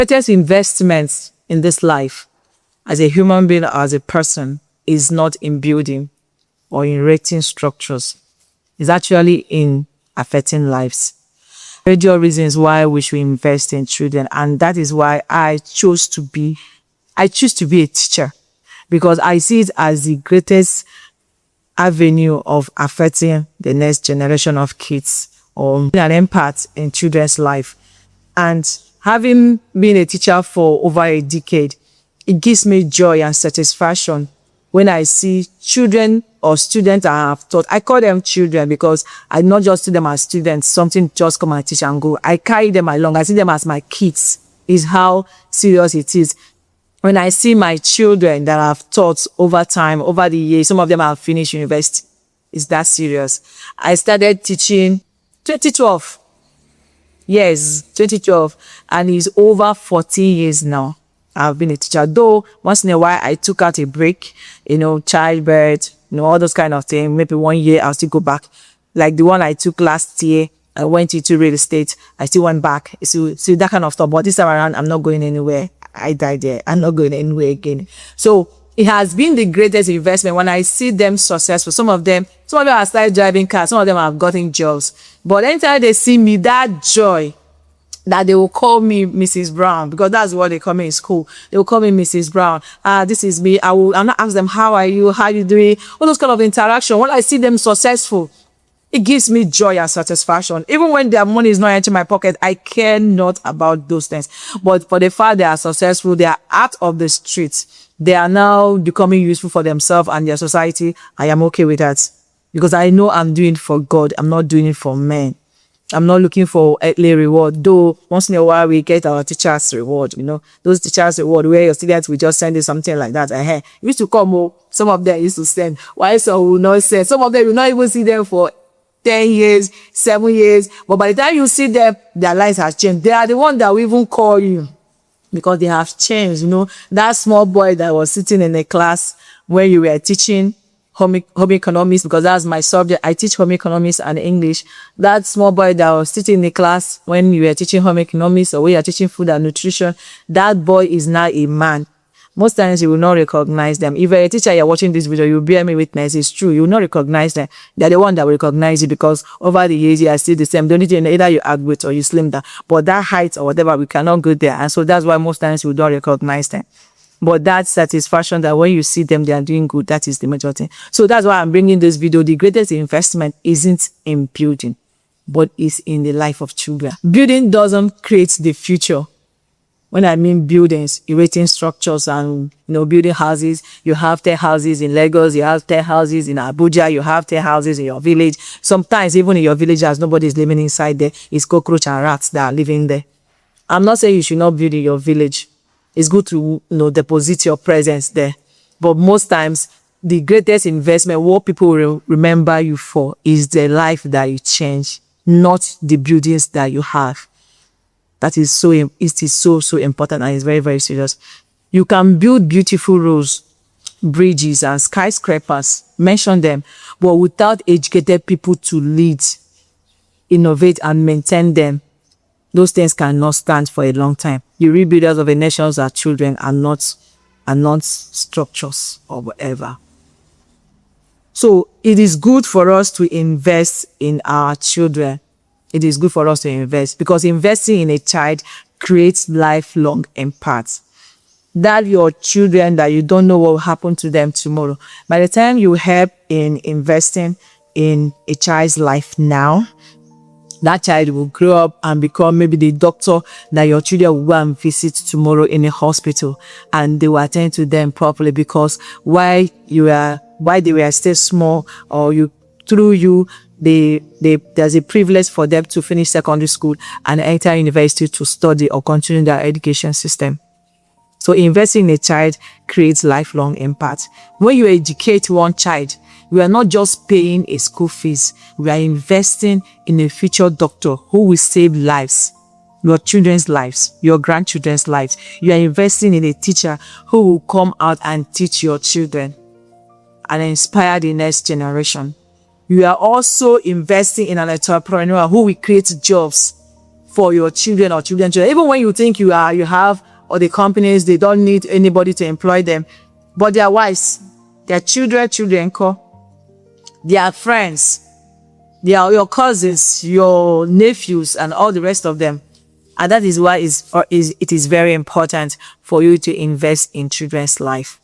Greatest investments in this life as a human being or as a person is not in building or in erecting structures. It's actually in affecting lives. Major reasons why we should invest in children, and that is why I choose to be a teacher, because I see it as the greatest avenue of affecting the next generation of kids or an impact in children's life. And having been a teacher for over a decade, it gives me joy and satisfaction when I see children or students I have taught. I call them children because I not just see them as students, something just come and teach and go. I carry them along. I see them as my kids, is how serious it is. When I see my children that I've taught over time, over the years, some of them have finished university. It's that serious. I started teaching 2012. Yes, 2012. And it's over 14 years now. I've been a teacher. Though once in a while I took out a break, childbirth, all those kind of things. Maybe 1 year I'll still go back. Like the one I took last year, I went into real estate. I still went back. So that kind of stuff. But this time around, I'm not going anywhere. I died there. I'm not going anywhere again. So it has been the greatest investment when I see them successful. Some of them have started driving cars. Some of them have gotten jobs. But anytime they see me, that joy that they will call me Mrs. Brown, because that's what they call me in school. They will call me Mrs. Brown. This is me. I'm not ask them, how are you? How are you doing? All those kind of interaction. When I see them successful, it gives me joy and satisfaction. Even when their money is not entering my pocket, I care not about those things. But for the fact they are successful, they are out of the streets, they are now becoming useful for themselves and their society, I am okay with that. Because I know I'm doing it for God. I'm not doing it for men. I'm not looking for earthly reward. Though once in a while we get our teacher's reward, those teacher's reward where your students will just send you something like that. It used to come, some of them used to send. Why some will not send? Some of them will not even see them for 10 years, 7 years. But by the time you see them, their lives have changed. They are the ones that will even call you because they have changed. That small boy that was sitting in a class where you were teaching home economics, because that's my subject. I teach home economics and English. That small boy that was sitting in the class when you were teaching home economics or when you are teaching food and nutrition, that boy is now a man. Most times you will not recognize them. If you're a teacher, you're watching this video, you bear me witness, it's true. You will not recognize them. They're the one that will recognize you because over the years, you are still the same. The only thing, either you act with or you slim down. But that height or whatever, we cannot go there. And so that's why most times you don't recognize them. But that satisfaction that when you see them, they are doing good, that is the major thing. So that's why I'm bringing this video. The greatest investment isn't in building, but is in the life of children. Building doesn't create the future. When I mean buildings, erecting structures and, building houses, you have 10 houses in Lagos, you have 10 houses in Abuja, you have 10 houses in your village. Sometimes even in your village, as nobody is living inside there, it's cockroach and rats that are living there. I'm not saying you should not build in your village. It's good to, deposit your presence there. But most times, the greatest investment, what people will remember you for, is the life that you change, not the buildings that you have. That is so important and it's very, very serious. You can build beautiful roads, bridges and skyscrapers, mention them, but without educated people to lead, innovate and maintain them, those things cannot stand for a long time. The rebuilders of a nation are children and not structures or whatever. So it is good for us to invest in our children. It is good for us to invest because investing in a child creates lifelong impact. That your children that you don't know what will happen to them tomorrow. By the time you help in investing in a child's life now, that child will grow up and become maybe the doctor that your children will go and visit tomorrow in a hospital, and they will attend to them properly because while they were still small or there's a privilege for them to finish secondary school and enter university to study or continue their education system. So investing in a child creates lifelong impact. When you educate one child, we are not just paying a school fees. We are investing in a future doctor who will save lives, your children's lives, your grandchildren's lives. You are investing in a teacher who will come out and teach your children and inspire the next generation. You are also investing in an entrepreneur who will create jobs for your children or children. Even when you think you have, or the companies, they don't need anybody to employ them, but their wives, their children, their friends, your cousins, your nephews, and all the rest of them. And that is why it is very important for you to invest in children's life.